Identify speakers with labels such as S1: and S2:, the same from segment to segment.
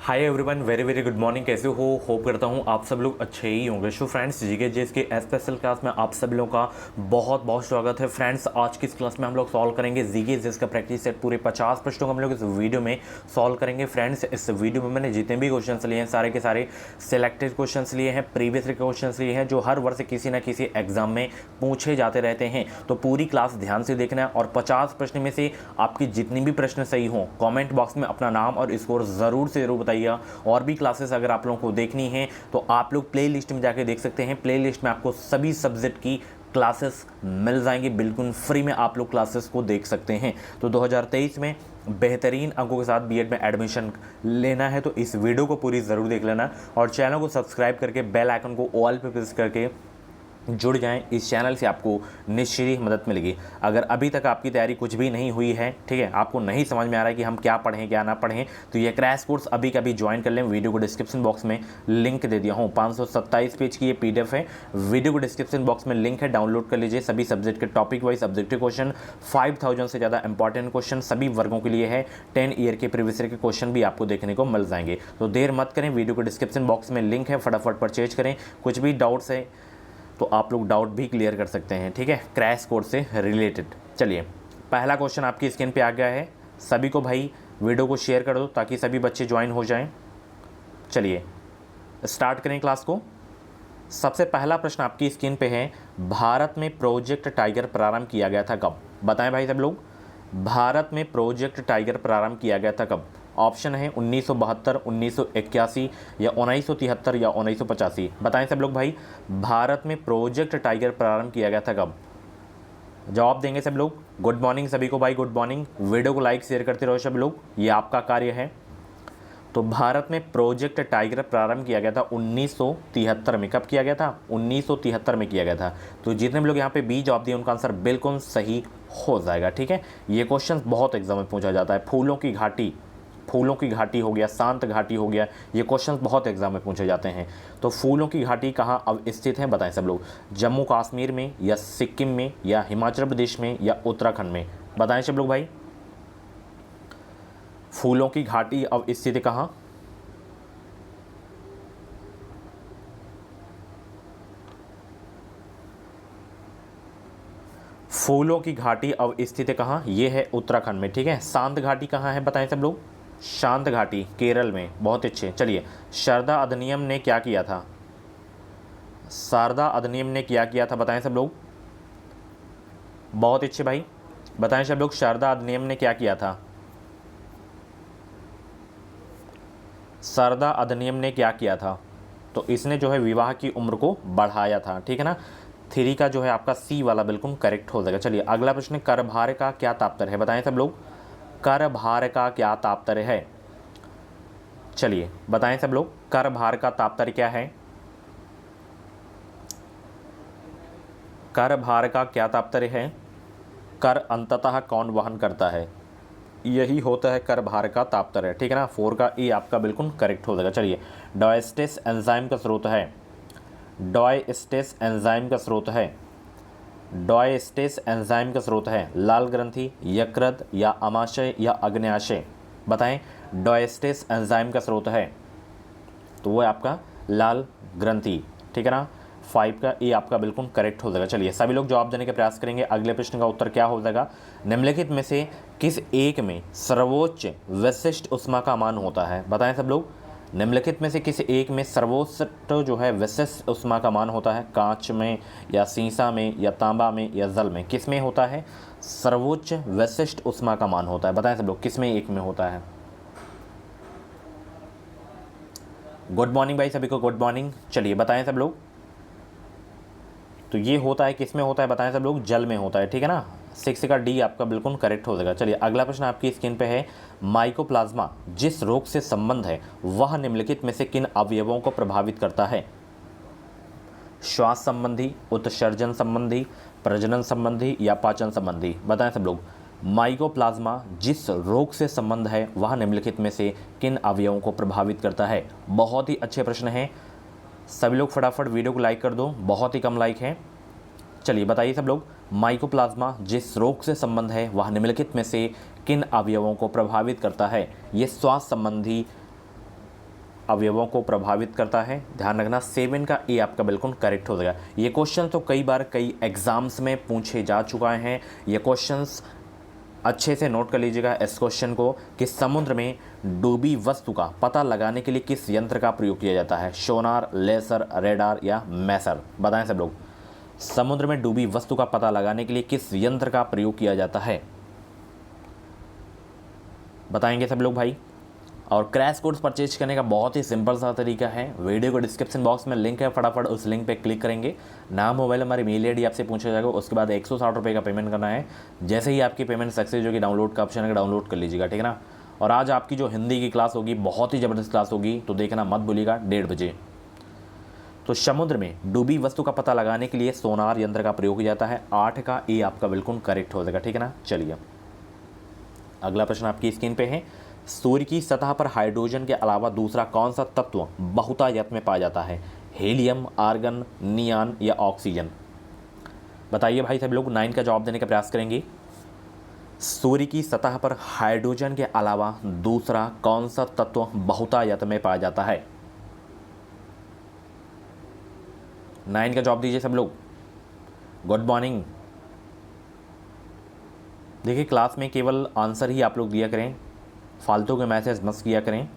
S1: Hi everyone, very very good morning. कैसे हो? Hope करता हूँ आप सब लोग अच्छे ही होंगे। सो फ्रेंड्स, जीके जीएस के स्पेशल क्लास में आप सभी लोगों का बहुत बहुत स्वागत है। फ्रेंड्स, आज की इस क्लास में हम लोग सॉल्व करेंगे जीके जीएस का प्रैक्टिस सेट। पूरे 50 प्रश्नों को हम लोग इस वीडियो में सॉल्व करेंगे। फ्रेंड्स, इस वीडियो में मैंने जितने भी क्वेश्चन लिए हैं सारे के सारे सिलेक्टेड क्वेश्चन लिए हैं, प्रीवियस क्वेश्चन लिए हैं, जो हर वर्ष किसी न किसी एग्जाम में पूछे जाते रहते हैं। तो पूरी क्लास ध्यान से देखना है और 50 प्रश्न में से आपकी जितनी भी प्रश्न सही हों, कमेंट बॉक्स में अपना नाम और स्कोर ज़रूर से ज़रूर बताइएगा। और भी क्लासेस अगर आप लोगों को देखनी है तो आप लोग प्ले लिस्ट में जाके देख सकते हैं। प्ले लिस्ट में आपको सभी सब्जेक्ट की क्लासेस मिल जाएंगी, बिल्कुल फ्री में आप लोग क्लासेस को देख सकते हैं। तो 2023 में बेहतरीन अंकों के साथ बीएड में एडमिशन लेना है तो इस वीडियो को पूरी ज़रूर देख लेना और चैनल को सब्सक्राइब करके बेल आइकन को ऑल पे प्रेस करके जुड़ जाएं। इस चैनल से आपको निश्चित ही मदद मिलेगी। अगर अभी तक आपकी तैयारी कुछ भी नहीं हुई है, ठीक है, आपको नहीं समझ में आ रहा है कि हम क्या पढ़ें क्या ना पढ़ें, तो ये क्रैश कोर्स अभी का भी ज्वाइन कर लें। वीडियो को डिस्क्रिप्शन बॉक्स में लिंक दे दिया हूँ। 527 पेज की ये पीडीएफ है। वीडियो को डिस्क्रिप्शन बॉक्स में लिंक है, डाउनलोड कर लीजिए। सभी सब्जेक्ट के टॉपिक वाइज सब्जेक्टिव क्वेश्चन, 5000 से ज़्यादा इंपॉर्टेंट क्वेश्चन सभी वर्गों के लिए है। 10 ईयर के प्रीवियस ईयर के क्वेश्चन भी आपको देखने को मिल जाएंगे। तो देर मत करें, वीडियो को डिस्क्रिप्शन बॉक्स में लिंक है, फटाफट परचेज करें। कुछ भी डाउट्स है तो आप लोग डाउट भी क्लियर कर सकते हैं, ठीक है, क्रैश कोर्स से रिलेटेड। चलिए, पहला क्वेश्चन आपकी स्क्रीन पे आ गया है। सभी को भाई वीडियो को शेयर कर दो ताकि सभी बच्चे ज्वाइन हो जाएं। चलिए स्टार्ट करें क्लास को। सबसे पहला प्रश्न आपकी स्क्रीन पे है, भारत में प्रोजेक्ट टाइगर प्रारंभ किया गया था कब? बताएं भाई सब लोग, भारत में प्रोजेक्ट टाइगर प्रारंभ किया गया था कब? ऑप्शन है 1972, 1981 या 1973 या 1985। बताएं सब लोग भाई, भारत में प्रोजेक्ट टाइगर प्रारंभ किया गया था कब? जवाब देंगे सब लोग। गुड मॉर्निंग सभी को भाई, गुड मॉर्निंग। वीडियो को लाइक शेयर करते रहो सब लोग, ये आपका कार्य है। तो भारत में प्रोजेक्ट टाइगर प्रारंभ किया गया था 1973 में। कब किया गया था? 1973 में किया गया था। तो जितने भी लोग यहाँ पे बी जवाब दिए उनका आंसर बिल्कुल सही हो जाएगा, ठीक है। ये क्वेश्चन बहुत एग्जाम में पूछा जाता है। फूलों की घाटी हो गया, शांत घाटी हो गया, ये क्वेश्चन बहुत एग्जाम में पूछे जाते हैं। तो फूलों की घाटी कहाँ अब स्थित है? बताएं सब लोग। जम्मू कश्मीर में या सिक्किम में या हिमाचल प्रदेश में या उत्तराखंड में? बताएं सब लोग भाई, फूलों की घाटी अब स्थित है कहाँ? फूलों की घाटी अब स्थित है कहाँ? ये है उत्तराखंड में, ठीक है। शांत घाटी कहाँ है? बताएं सब लोग। शांत घाटी केरल में। बहुत अच्छे। चलिए, शारदा अधिनियम ने क्या किया था? शारदा अधिनियम ने क्या किया था? बताएं सब लोग। बहुत अच्छे भाई, बताएं सब लोग, शारदा अधिनियम ने क्या किया था? शारदा अधिनियम ने क्या किया था? तो इसने जो है विवाह की उम्र को बढ़ाया था, ठीक है ना। 3 का जो है आपका सी वाला बिल्कुल करेक्ट हो जाएगा। चलिए अगला प्रश्न, कर भार का क्या तात्पर्य है? बताएं सब लोग, कर भार का क्या तात्पर्य है? चलिए बताएं सब लोग, कर भार का तात्पर्य क्या है? कर भार का क्या तात्पर्य है? कर अंततः कौन वहन करता है, यही होता है कर भार का तात्पर्य, ठीक है ना। 4 का ई आपका बिल्कुल करेक्ट हो जाएगा। चलिए, डायस्टेस एंजाइम का स्रोत है, डायस्टेस एंजाइम का स्रोत है, डायस्टेस एंजाइम का स्रोत है लाल ग्रंथि, यकृत या अमाशय या अग्न्याशय? बताएं, डायस्टेस एंजाइम का स्रोत है तो वो है आपका लाल ग्रंथि, ठीक है ना। 5 का ए आपका बिल्कुल करेक्ट हो जाएगा। चलिए सभी लोग जवाब देने का प्रयास करेंगे। अगले प्रश्न का उत्तर क्या हो जाएगा? निम्नलिखित में से किस एक में सर्वोच्च विशिष्ट ऊष्मा का मान होता है? बताएं सब लोग, निम्नलिखित में से किस एक में सर्वोच्च जो है विशिष्ट ऊष्मा का मान होता है? कांच में या शीशा में या तांबा में या जल में? किस में होता है सर्वोच्च विशिष्ट ऊष्मा का मान होता है? बताएं सब लोग, किस में एक में होता है? गुड मॉर्निंग भाई सभी को, गुड मॉर्निंग। चलिए बताएं सब लोग, तो ये होता है किस में होता है? बताएं सब लोग, जल में होता है, ठीक है ना। 6 का डी आपका बिल्कुल करेक्ट हो जाएगा। चलिए अगला प्रश्न आपकी स्क्रीन पे है, माइकोप्लाज्मा जिस रोग से संबंध है वह निम्नलिखित में से किन अवयवों को प्रभावित करता है? श्वास संबंधी, उत्सर्जन संबंधी, प्रजनन संबंधी या पाचन संबंधी? बताएं सब लोग, माइकोप्लाज्मा जिस रोग से संबंध है वह निम्नलिखित में से किन अवयवों को प्रभावित करता है? बहुत ही अच्छे प्रश्न हैं। सभी लोग फटाफट वीडियो को लाइक कर दो, बहुत ही कम लाइक है। चलिए बताइए सब लोग, माइकोप्लाज्मा जिस रोग से संबंध है वह निम्नलिखित में से किन अवयवों को प्रभावित करता है? ये श्वास संबंधी अवयवों को प्रभावित करता है? ध्यान रखना 7 का ए आपका बिल्कुल करेक्ट हो जाएगा। ये क्वेश्चन तो कई बार कई एग्जाम्स में पूछे जा चुका है। ये क्वेश्चंस अच्छे से नोट कर लीजिएगा इस क्वेश्चन को कि समुद्र में डूबी वस्तु का पता लगाने के लिए किस यंत्र का प्रयोग किया जाता है? सोनार, लेजर, रेडार या मैसर? बताएं सब लोग, समुद्र में डूबी वस्तु का पता लगाने के लिए किस यंत्र का प्रयोग किया जाता है? बताएंगे सब लोग भाई। और क्रैश कोर्स परचेज करने का बहुत ही सिंपल सा तरीका है। वीडियो को डिस्क्रिप्शन बॉक्स में लिंक है, फटाफट उस लिंक पे क्लिक करेंगे। नाम, मोबाइल नंबर, ईमेल आईडी आपसे पूछा जाएगा। उसके बाद 160 रुपये का पेमेंट करना है। जैसे ही आपकी पेमेंट सक्सेस होगी, डाउनलोड का ऑप्शन है, डाउनलोड कर लीजिएगा, ठीक है ना। और आज आपकी जो हिंदी की क्लास होगी बहुत ही ज़बरदस्त क्लास होगी, तो देखना मत भूलिएगा 1:30 बजे। तो समुद्र में डूबी वस्तु का पता लगाने के लिए सोनार यंत्र का प्रयोग किया जाता है। 8 का ए आपका बिल्कुल करेक्ट हो जाएगा, ठीक है ना। चलिए अगला प्रश्न आपकी स्क्रीन पे है। सूर्य की सतह पर हाइड्रोजन के अलावा दूसरा कौन सा तत्व बहुतायत में पाया जाता है? हीलियम, आर्गन, नियान या ऑक्सीजन? बताइए भाई सब लोग, 9 का जवाब देने का प्रयास करेंगे। सूर्य की सतह पर हाइड्रोजन के अलावा दूसरा कौन सा तत्व बहुतायत में पाया जाता है? 9 का जवाब दीजिए सब लोग। Good morning. देखिए क्लास में केवल आंसर ही आप लोग दिया करें, फालतू के मैसेज मत किया करें।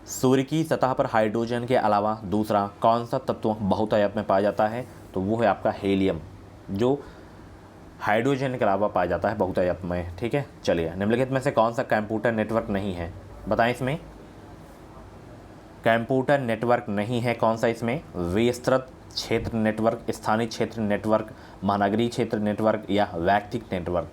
S1: सूर्य की सतह पर हाइड्रोजन के अलावा दूसरा कौन सा तत्व बहुतायत में पाया जाता है? तो वो है आपका हीलियम, जो हाइड्रोजन के अलावा पाया जाता है बहुतायत में, ठीक है। चलिए निम्नलिखित में से कौन सा कंप्यूटर नेटवर्क नहीं है? बताएं इसमें कंप्यूटर नेटवर्क नहीं है कौन सा इसमें? विस्तृत क्षेत्र नेटवर्क, स्थानीय क्षेत्र नेटवर्क, महानगरीय क्षेत्र नेटवर्क या वैयक्तिक नेटवर्क?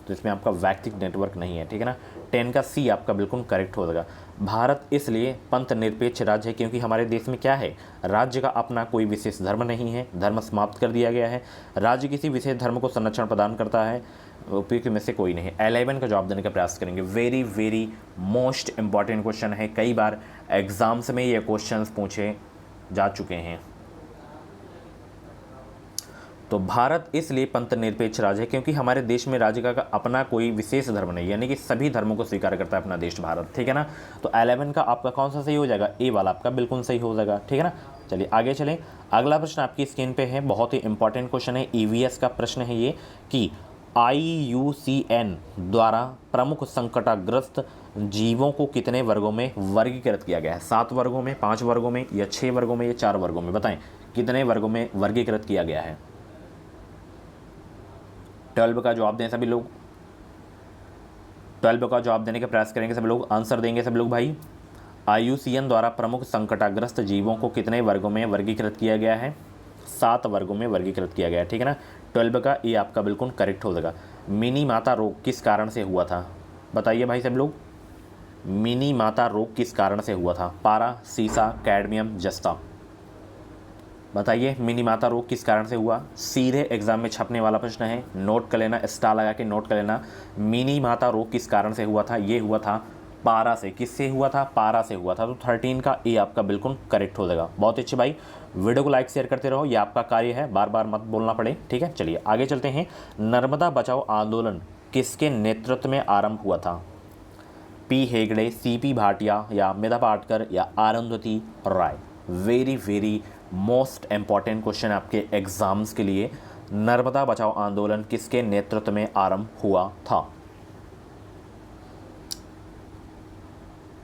S1: तो इसमें आपका वैयक्तिक नेटवर्क नहीं है, ठीक है ना। 10 का सी आपका बिल्कुल करेक्ट हो जाएगा। भारत इसलिए पंथ निरपेक्ष राज्य है क्योंकि हमारे देश में क्या है? राज्य का अपना कोई विशेष धर्म नहीं है, धर्म समाप्त कर दिया गया है। राज्य किसी विशेष धर्म को संरक्षण प्रदान करता है, उपयुक्त में से कोई नहीं है। 11 का जवाब देने का प्रयास करेंगे। Very very most important question है, कई बार एग्जाम्स में ये क्वेश्चन पूछे जा चुके हैं। तो भारत इसलिए पंथ निरपेक्ष राज्य है क्योंकि हमारे देश में राज्य का अपना कोई विशेष धर्म नहीं, यानी कि सभी धर्मों को स्वीकार करता है अपना देश भारत, ठीक है ना। तो 11 का आपका कौन सा सही हो जाएगा? ए वाला आपका बिल्कुल सही हो जाएगा, ठीक है ना। चलिए आगे चलें। अगला प्रश्न आपकी स्क्रीन पे है, बहुत ही इंपॉर्टेंट क्वेश्चन है, ईवीएस का प्रश्न है ये कि IUCN द्वारा प्रमुख संकटग्रस्त जीवों को कितने वर्गों में वर्गीकृत किया गया है? 7 वर्गों में, 5 वर्गों में या 6 वर्गों में या 4 वर्गों में? बताएं कितने वर्गों में वर्गीकृत किया गया है? 12 का जवाब दें सभी लोग। 12 का जवाब देने का प्रयास करेंगे सब लोग, आंसर देंगे सब लोग भाई। IUCN द्वारा प्रमुख संकटग्रस्त जीवों को कितने वर्गों में वर्गीकृत किया गया है? 7 वर्गों में वर्गीकृत किया गया है, ठीक है ना। 12 का ये आपका बिल्कुल करेक्ट हो जाएगा। मिनी माता रोग किस कारण से हुआ था? बताइए भाई सब लोग, मिनी माता रोग किस कारण से हुआ था? पारा, सीसा, कैडमियम, जस्ता? बताइए मिनी माता रोग किस कारण से हुआ? सीधे एग्जाम में छपने वाला प्रश्न है, नोट कर लेना, स्टार लगा के नोट कर लेना। मिनी माता रोग किस कारण से हुआ था? ये हुआ था पारा से। किससे हुआ था? पारा से हुआ था। तो 13 का ए आपका बिल्कुल करेक्ट हो जाएगा। बहुत अच्छे भाई, वीडियो को लाइक शेयर करते रहो, ये आपका कार्य है, बार बार मत बोलना पड़े, ठीक है। चलिए आगे चलते हैं। नर्मदा बचाओ आंदोलन किसके नेतृत्व में आरंभ हुआ था? पी हेगड़े, CP भाटिया या मेधा पाटकर या Arundhati Roy? Very very most important question आपके एग्जाम्स के लिए। नर्मदा बचाओ आंदोलन किसके नेतृत्व में आरंभ हुआ था?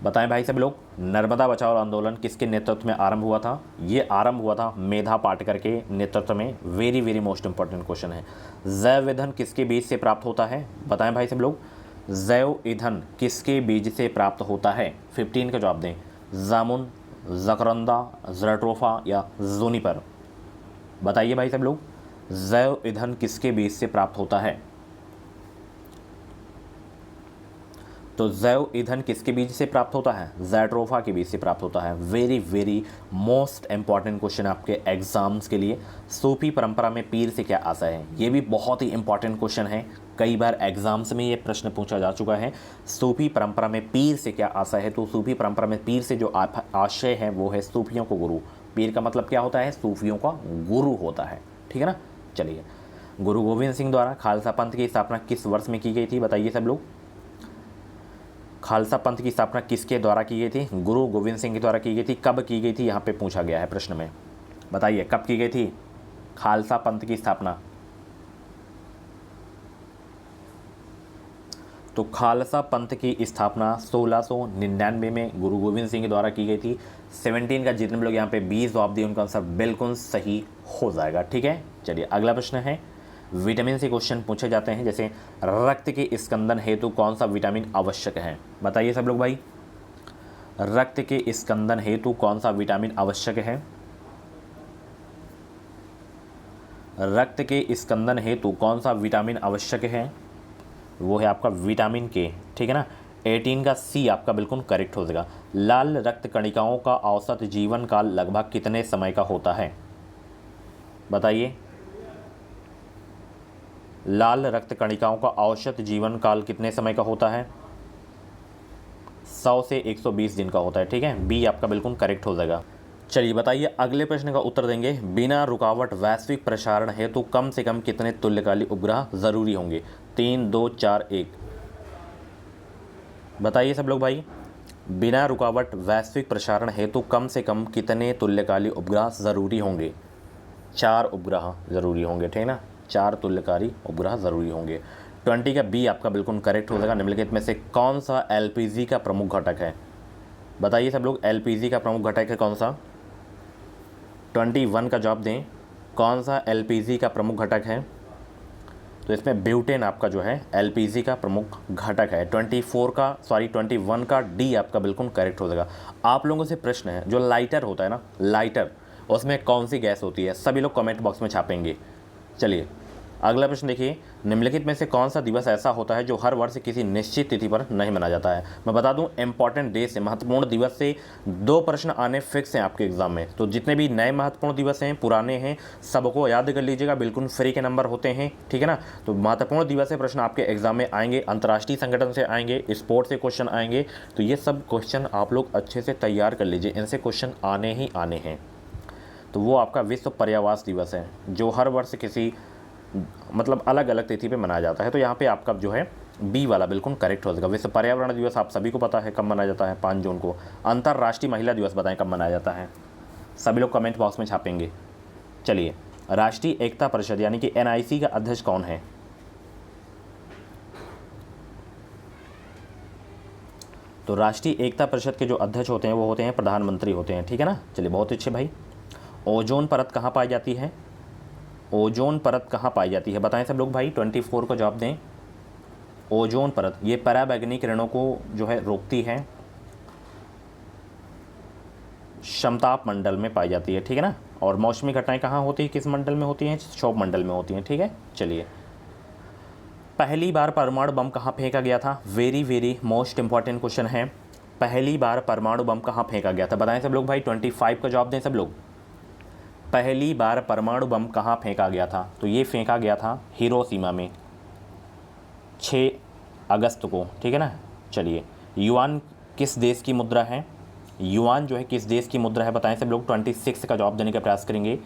S1: बताएं भाई सब लोग, नर्मदा बचाओ आंदोलन किसके नेतृत्व में आरंभ हुआ था? ये आरंभ हुआ था मेधा पाटकर के नेतृत्व में। Very very most important question है। जैव ईंधन किसके बीज से प्राप्त होता है? बताएं भाई सब लोग, जैव ईंधन किसके बीज से प्राप्त होता है? 15 का जवाब दें। जामुन, जकरंदा, जरट्रोफा या जूनिपर? बताइए भाई सब लोग, जैव ईंधन किसके बीज से प्राप्त होता है? तो जैव ईंधन किसके बीज से प्राप्त होता है? जैट्रोफा के बीज से प्राप्त होता है। Very very most important question आपके एग्जाम्स के लिए। सूफी परंपरा में पीर से क्या आशय है? ये भी बहुत ही इंपॉर्टेंट क्वेश्चन है, कई बार एग्जाम्स में ये प्रश्न पूछा जा चुका है। सूफी परंपरा में पीर से क्या आशय है? तो सूफी परंपरा में पीर से जो आशय है वो है सूफियों को गुरु। पीर का मतलब क्या होता है? सूफियों का गुरु होता है, ठीक है ना। चलिए, गुरु गोविंद सिंह द्वारा खालसा पंथ की स्थापना किस वर्ष में की गई थी? बताइए सब लोग। खालसा पंथ की स्थापना किसके द्वारा की गई थी? गुरु गोविंद सिंह के द्वारा की गई थी। कब की गई थी यहाँ पे पूछा गया है प्रश्न में, बताइए कब की गई थी खालसा पंथ की स्थापना? तो खालसा पंथ की स्थापना 1699 में गुरु गोविंद सिंह के द्वारा की गई थी। 17 का जितने भी लोग यहाँ पे 20 जवाब दिए उनका आंसर बिल्कुल सही हो जाएगा। ठीक है, चलिए अगला प्रश्न है, विटामिन से क्वेश्चन पूछे जाते हैं। जैसे रक्त के स्कंदन हेतु कौन सा विटामिन आवश्यक है? बताइए सब लोग भाई, रक्त के स्कंदन हेतु कौन सा विटामिन आवश्यक है? रक्त के स्कंदन हेतु कौन सा विटामिन आवश्यक है? वो है आपका विटामिन के। ठीक है ना, 18 का सी आपका बिल्कुल करेक्ट हो जाएगा। लाल रक्त कणिकाओं का औसत जीवन काल लगभग कितने समय का होता है? बताइए, लाल रक्त कणिकाओं का औसत जीवन काल कितने समय का होता है? 100 से 120 दिन का होता है। ठीक है, बी आपका बिल्कुल करेक्ट हो जाएगा। चलिए बताइए, अगले प्रश्न का उत्तर देंगे। बिना रुकावट वैश्विक प्रसारण हेतु कम से कम कितने तुल्यकालिक उपग्रह जरूरी होंगे? 3, 2, 4, 1। बताइए सब लोग भाई, बिना रुकावट वैश्विक प्रसारण हेतु कम से कम कितने तुल्यकालिक उपग्रह जरूरी होंगे? 4 उपग्रह जरूरी होंगे। ठीक है ना, 4 तुल्यकारी उपग्रह जरूरी होंगे। 20 का बी आपका बिल्कुल करेक्ट हो जाएगा। निम्नलिखित में से कौन सा एलपीजी का प्रमुख घटक है? बताइए सब लोग, एलपीजी का प्रमुख घटक है कौन सा? 21 का जवाब दें, कौन सा एलपीजी का प्रमुख घटक है? तो इसमें ब्यूटेन आपका जो है एलपीजी का प्रमुख घटक है। 21 का डी आपका बिल्कुल करेक्ट हो जाएगा। आप लोगों से प्रश्न है, जो लाइटर होता है ना, लाइटर, उसमें कौन सी गैस होती है? सभी लोग कमेंट बॉक्स में छापेंगे। चलिए अगला प्रश्न देखिए, निम्नलिखित में से कौन सा दिवस ऐसा होता है जो हर वर्ष किसी निश्चित तिथि पर नहीं मनाया जाता है? मैं बता दूं, इंपॉर्टेंट डे से, महत्वपूर्ण दिवस से 2 प्रश्न आने फिक्स हैं आपके एग्जाम में। तो जितने भी नए महत्वपूर्ण दिवस हैं, पुराने हैं, सबको याद कर लीजिएगा, बिल्कुल फ्री के नंबर होते हैं। ठीक है ना, तो महत्वपूर्ण दिवस से प्रश्न आपके एग्जाम में आएंगे, अंतर्राष्ट्रीय संगठन से आएंगे, स्पोर्ट्स से क्वेश्चन आएंगे। तो ये सब क्वेश्चन आप लोग अच्छे से तैयार कर लीजिए, इनसे क्वेश्चन आने ही आने हैं। तो वो आपका विश्व पर्यावरण दिवस है, जो हर वर्ष किसी मतलब अलग अलग तिथि पे मनाया जाता है। तो यहाँ पे आपका जो है बी वाला बिल्कुल करेक्ट हो जाएगा। विश्व पर्यावरण दिवस आप सभी को पता है कब मनाया जाता है, 5 जून को। अंतर्राष्ट्रीय महिला दिवस बताएं कब मनाया जाता है? सभी लोग कमेंट बॉक्स में छापेंगे। चलिए, राष्ट्रीय एकता परिषद यानी कि एनआईसी का अध्यक्ष कौन है? तो राष्ट्रीय एकता परिषद के जो अध्यक्ष होते हैं वो होते हैं प्रधानमंत्री होते हैं। ठीक है ना, चलिए बहुत अच्छे भाई। ओजोन परत कहाँ पाई जाती है? ओजोन परत कहाँ पाई जाती है? बताएं सब लोग भाई, 24 को जवाब दें। ओजोन परत ये पराबैंगनी किरणों को जो है रोकती है, समताप मंडल में पाई जाती है। ठीक है ना, और मौसमी घटनाएं कहाँ होती है, किस मंडल में होती हैं? क्षोभ मंडल में होती हैं। ठीक है, चलिए, पहली बार परमाणु बम कहाँ फेंका गया था? Very very most important question है। पहली बार परमाणु बम कहाँ फेंका गया था? बताएं सब लोग भाई, 25 का जवाब दें सब लोग। पहली बार परमाणु बम कहाँ फेंका गया था? तो ये फेंका गया था हिरोशिमा में 6 अगस्त को। ठीक है ना, चलिए, युआन किस देश की मुद्रा है? युआन जो है किस देश की मुद्रा है? बताएं सब लोग। 26 का जवाब देने का प्रयास करेंगे।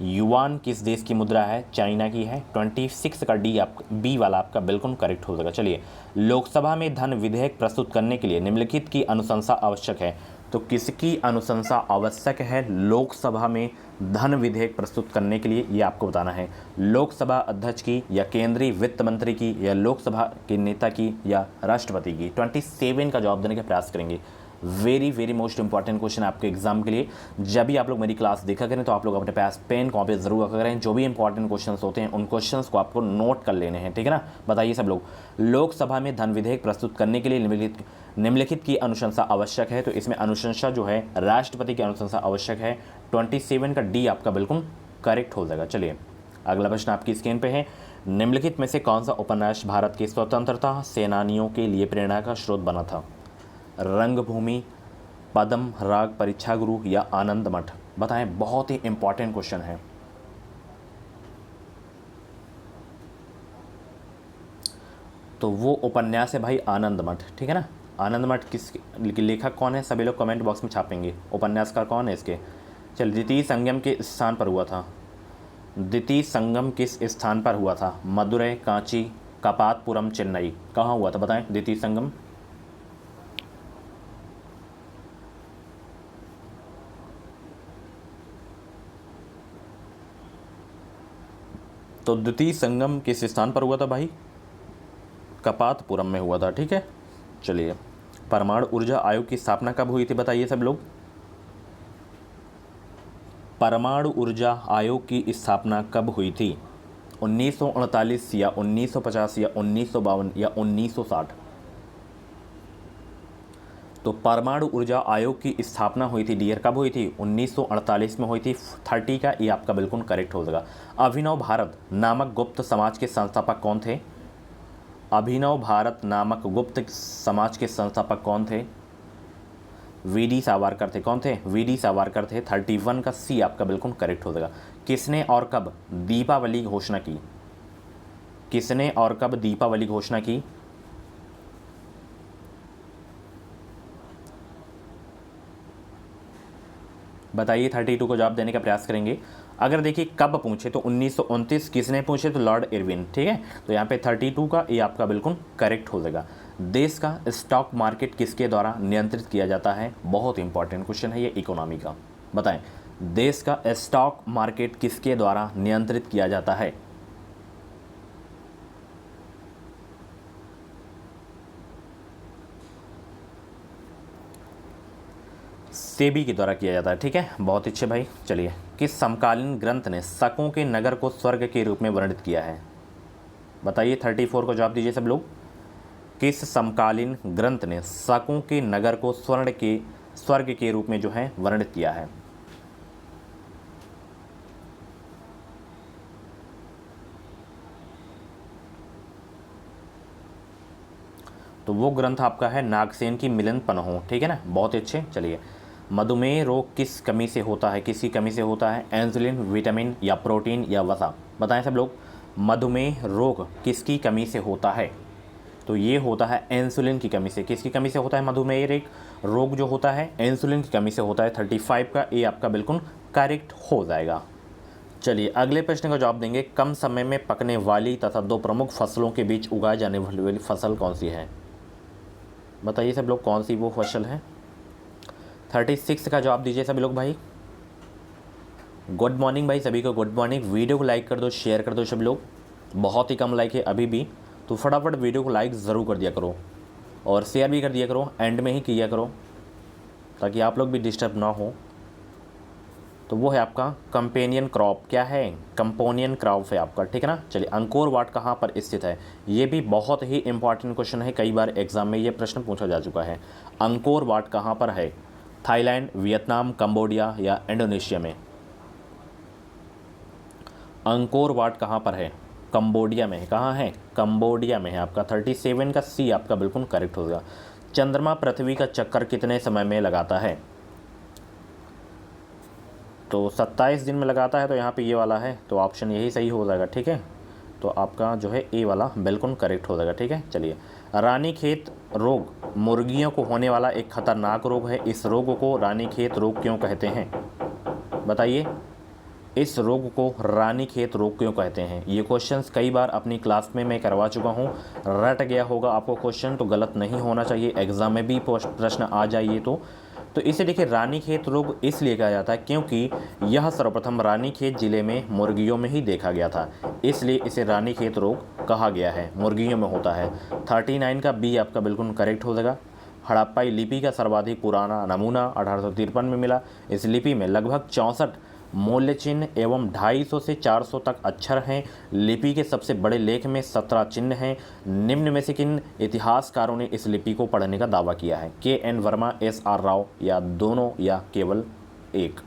S1: युआन किस देश की मुद्रा है? चाइना की है। 26 का डी आप बी वाला आपका बिल्कुल करेक्ट हो जाएगा। चलिए, लोकसभा में धन विधेयक प्रस्तुत करने के लिए निम्नलिखित की अनुशंसा आवश्यक है? तो किसकी अनुशंसा आवश्यक है लोकसभा में धन विधेयक प्रस्तुत करने के लिए? ये आपको बताना है। लोकसभा अध्यक्ष की, या केंद्रीय वित्त मंत्री की, या लोकसभा के नेता की, या राष्ट्रपति की? 27 का जवाब देने का प्रयास करेंगे। Very very most important question आपके एग्जाम के लिए। जब भी आप लोग मेरी क्लास देखा करें तो आप लोग अपने पास पेन कॉपी जरूर रखा करें। जो भी इंपॉर्टेंट क्वेश्चंस होते हैं उन क्वेश्चंस को आपको नोट कर लेने हैं। ठीक है ना, बताइए सब लोग, लोकसभा में धन विधेयक प्रस्तुत करने के लिए निम्नलिखित की अनुशंसा आवश्यक है? तो इसमें अनुशंसा जो है राष्ट्रपति की अनुशंसा आवश्यक है। 27 का डी आपका बिल्कुल करेक्ट हो जाएगा। चलिए, अगला प्रश्न आपकी स्क्रीन पे है। निम्नलिखित में से कौन सा उपन्यास भारत के स्वतंत्रता सेनानियों के लिए प्रेरणा का स्रोत बना था? रंगभूमि, पद्म, राग, परीक्षा गुरु, या आनंद मठ? बताएं, बहुत ही इंपॉर्टेंट क्वेश्चन है। तो वो उपन्यास है भाई आनंद मठ। ठीक है ना, आनंद मठ किस लेखक कौन है? सभी लोग कमेंट बॉक्स में छापेंगे। उपन्यासकार कौन है इसके? चल, द्वितीय संगम के स्थान पर हुआ था। द्वितीय संगम किस स्थान पर हुआ था? मदुरै, कांची, कपातपुरम, चेन्नई? कहाँ हुआ था बताएं द्वितीय संगम? तो द्वितीय संगम किस स्थान पर हुआ था भाई? कपातपुरम में हुआ था, ठीक है। चलिए, परमाणु ऊर्जा आयोग की स्थापना कब हुई थी बताइए सब लोग। परमाणु ऊर्जा आयोग की स्थापना कब हुई थी? 1948 या 1950 या 1952 या 1960? तो परमाणु ऊर्जा आयोग की स्थापना हुई थी डियर, कब हुई थी? 1948 में हुई थी। 30 का ये आपका बिल्कुल करेक्ट हो जाएगा। अभिनव भारत नामक गुप्त समाज के संस्थापक कौन थे? अभिनव भारत नामक गुप्त समाज के संस्थापक कौन थे? वीडी सावरकर थे। कौन थे? वीडी सावरकर थे। 31 का सी आपका बिल्कुल करेक्ट हो जाएगा। किसने और कब दीपावली घोषणा की? किसने और कब दीपावली घोषणा की? बताइए, 32 को जवाब देने का प्रयास करेंगे। अगर देखिए कब पूछे तो 1929, किसने पूछे तो लॉर्ड इरविन, ठीक है। तो यहाँ पे 32 का ये आपका बिल्कुल करेक्ट हो जाएगा। देश का स्टॉक मार्केट किसके द्वारा नियंत्रित किया जाता है? बहुत इंपॉर्टेंट क्वेश्चन है ये इकोनॉमी का। बताएं, देश का स्टॉक मार्केट किसके द्वारा नियंत्रित किया जाता है? सेबी के द्वारा किया जाता है, ठीक है। बहुत अच्छे भाई। चलिए, किस समकालीन ग्रंथ ने शकों के नगर को स्वर्ग के रूप में वर्णित किया है? बताइए, 34 को जवाब दीजिए सब लोग। किस समकालीन ग्रंथ ने शकों के नगर को स्वर्ग के रूप में जो है वर्णित किया है? तो वो ग्रंथ आपका है नागसेन की मिलन पन्हों, ठीक है ना। बहुत अच्छे। चलिए, मधुमेह रोग किस कमी से होता है? किसकी कमी से होता है? इंसुलिन, विटामिन या प्रोटीन या वसा? बताएं सब लोग, मधुमेह रोग किसकी कमी से होता है? तो ये होता है इंसुलिन की कमी से। किसकी कमी से होता है मधुमेह रोग जो होता है? इंसुलिन की कमी से होता है। 35 का ए आपका बिल्कुल करेक्ट हो जाएगा। चलिए, अगले प्रश्न का जवाब देंगे। कम समय में पकने वाली तथा दो प्रमुख फसलों के बीच उगाई जाने वाली फसल कौन सी है? बताइए सब लोग, कौन सी वो फसल है? 36 का जवाब दीजिए सभी लोग भाई। गुड मॉर्निंग भाई, सभी को गुड मॉर्निंग। वीडियो को लाइक कर दो, शेयर कर दो सभी लोग। बहुत ही कम लाइक है अभी भी, तो फटाफट वीडियो को लाइक ज़रूर कर दिया करो और शेयर भी कर दिया करो, एंड में ही किया करो ताकि आप लोग भी डिस्टर्ब ना हो। तो वो है आपका कंपेनियन क्रॉप। क्या है? कंपोनियन क्रॉप है आपका, ठीक है ना। चलिए, अंकोर वाट कहाँ पर स्थित है? ये भी बहुत ही इंपॉर्टेंट क्वेश्चन है, कई बार एग्जाम में ये प्रश्न पूछा जा चुका है। अंकोर वाट कहाँ पर है? थाईलैंड, वियतनाम, कंबोडिया या इंडोनेशिया में? अंकोर वाट कहाँ पर है? कंबोडिया में है। कहाँ है? कंबोडिया में है आपका। 37 का सी आपका बिल्कुल करेक्ट होगा। चंद्रमा पृथ्वी का चक्कर कितने समय में लगाता है? तो 27 दिन में लगाता है, तो यहाँ पे ये वाला है, तो ऑप्शन यही सही हो जाएगा, ठीक है। तो आपका जो है ए वाला बिल्कुल करेक्ट हो जाएगा, ठीक है। चलिए, रानीखेत रोग मुर्गियों को होने वाला एक खतरनाक रोग है। इस रोग को रानीखेत रोग क्यों कहते हैं? बताइए, इस रोग को रानीखेत रोग क्यों कहते हैं? ये क्वेश्चंस कई बार अपनी क्लास में मैं करवा चुका हूँ। रट गया होगा आपको क्वेश्चन, तो गलत नहीं होना चाहिए, एग्जाम में भी प्रश्न आ जाइए। तो इसे देखिए, रानीखेत रोग इसलिए कहा जाता है क्योंकि यह सर्वप्रथम रानीखेत जिले में मुर्गियों में ही देखा गया था, इसलिए इसे रानीखेत रोग कहा गया है। मुर्गियों में होता है। 39 का बी आपका बिल्कुल करेक्ट हो जाएगा। हड़प्पाई लिपि का सर्वाधिक पुराना नमूना 1853 में मिला। इस लिपि में लगभग 64 मूल्य चिन्ह एवं 250 से 400 तक अक्षर हैं। लिपि के सबसे बड़े लेख में 17 चिन्ह हैं। निम्न में से किन इतिहासकारों ने इस लिपि को पढ़ने का दावा किया है? के.एन. वर्मा, एस.आर. राव या दोनों या केवल एक?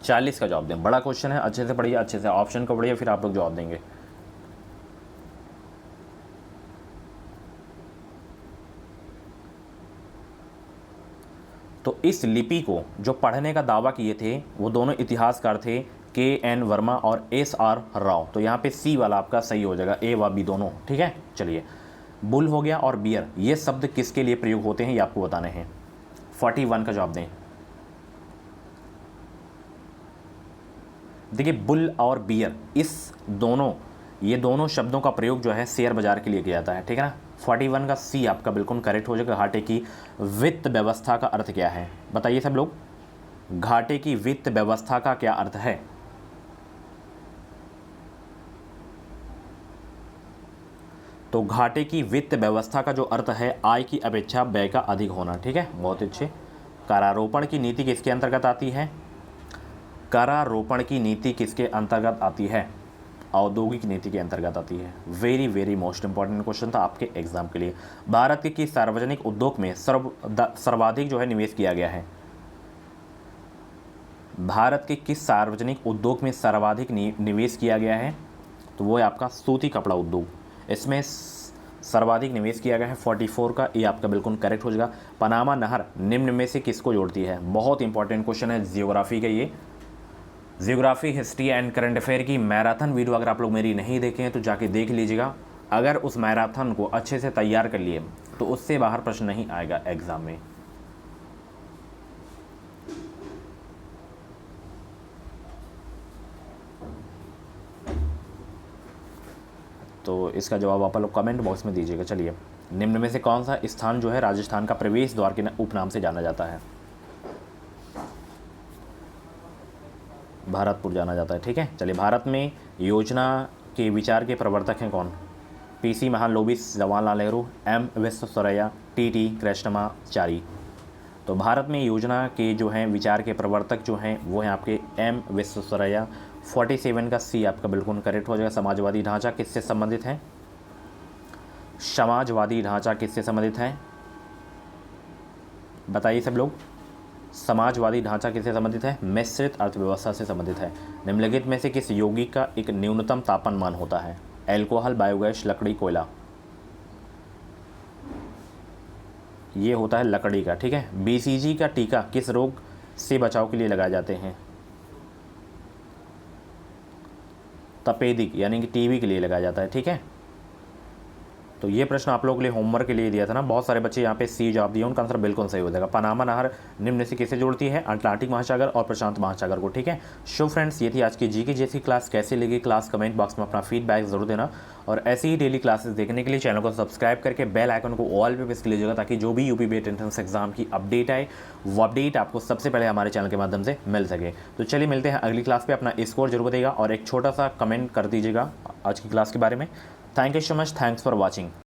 S1: 40 का जवाब दें। बड़ा क्वेश्चन है, अच्छे से पढ़िए, अच्छे से ऑप्शन को पढ़िए, फिर आप लोग जवाब देंगे। तो इस लिपि को जो पढ़ने का दावा किए थे वो दोनों इतिहासकार थे, के.एन. वर्मा और एस.आर. राव। तो यहाँ पे सी वाला आपका सही हो जाएगा, ए व बी दोनों, ठीक है। चलिए, बुल हो गया और बियर, ये शब्द किसके लिए प्रयोग होते हैं ये आपको बताने हैं। 41 का जवाब दें। देखिए, बुल और बियर, ये दोनों शब्दों का प्रयोग जो है शेयर बाजार के लिए किया जाता है, ठीक है ना। 41 का सी आपका बिल्कुल करेक्ट हो जाएगा। घाटे की वित्त व्यवस्था का अर्थ क्या है? बताइए सब लोग, घाटे की वित्त व्यवस्था का क्या अर्थ है? तो घाटे की वित्त व्यवस्था का जो अर्थ है आय की अपेक्षा व्यय का अधिक होना, ठीक है, बहुत अच्छे। करारोपण की नीति किसके अंतर्गत आती है? करारोपण की नीति किसके अंतर्गत आती है? औद्योगिक नीति के अंतर्गत आती है। Very very most important question था आपके एग्जाम के लिए। भारत के किस सार्वजनिक उद्योग में सर्वाधिक जो है निवेश किया गया है? भारत के किस सार्वजनिक उद्योग में सर्वाधिक निवेश किया गया है? तो वो है आपका सूती कपड़ा उद्योग, इसमें सर्वाधिक निवेश किया गया है 44 का, ये आपका बिल्कुल करेक्ट हो जाएगा। पनामा नहर निम्न में से किसको जोड़ती है? बहुत इंपॉर्टेंट क्वेश्चन है जियोग्राफी का ये। Geography, history and current affair की मैराथन वीडियो अगर आप लोग मेरी नहीं देखे हैं तो जाके देख लीजिएगा। अगर उस मैराथन को अच्छे से तैयार कर लिए तो उससे बाहर प्रश्न नहीं आएगा एग्जाम में। तो इसका जवाब आप लोग कमेंट बॉक्स में दीजिएगा। चलिए, निम्न में से कौन सा स्थान जो है राजस्थान का प्रवेश द्वार के उपनाम से जाना जाता है? भरतपुर जाना जाता है, ठीक है। चलिए, भारत में योजना के विचार के प्रवर्तक हैं कौन? PC Mahalanobis Jawaharlal Nehru, M Visvesvaraya, TT Krishnamachari. तो भारत में योजना के जो हैं विचार के प्रवर्तक जो हैं वो हैं आपके एम विश्वेश्वरैया। 47 का सी आपका बिल्कुल करेक्ट हो जाएगा। समाजवादी ढांचा किससे संबंधित है? समाजवादी ढांचा किससे संबंधित है? बताइए सब लोग, समाजवादी ढांचा किससे संबंधित है? मिश्रित अर्थव्यवस्था से संबंधित है। निम्नलिखित में से किस यौगिक का एक न्यूनतम तापमान होता है? एल्कोहल, बायोगैस, लकड़ी, कोयला। ये होता है लकड़ी का, ठीक है। बीसीजी का टीका किस रोग से बचाव के लिए लगाए जाते हैं? तपेदिक यानी कि टीबी के लिए लगाया जाता है, ठीक है। तो ये प्रश्न आप लोगों के लिए होमवर्क के लिए दिया था ना, बहुत सारे बच्चे यहाँ पे सी जवाब दिए, उनका आंसर बिल्कुल सही हो जाएगा। पनामा नहर निम्न से किसे जोड़ती है? अटलांटिक महासागर और प्रशांत महासागर को, ठीक है। सो फ्रेंड्स, ये थी आज की जीके जैसी क्लास। कैसे लगी क्लास कमेंट बॉक्स में अपना फीडबैक जरूर देना, और ऐसी ही डेली क्लासेस देखने के लिए चैनल को सब्सक्राइब करके बेल आइकन को ऑल पे प्रेस कर लीजिएगा, ताकि जो भी यूपी बीएड एंट्रेंस एग्जाम की अपडेट आए वो अपडेट आपको सबसे पहले हमारे चैनल के माध्यम से मिल सके। तो चलिए मिलते हैं अगली क्लास पे। अपना स्कोर जरूर बताइएगा और एक छोटा सा कमेंट कर दीजिएगा आज की क्लास के बारे में। Thank you so much, thanks for watching.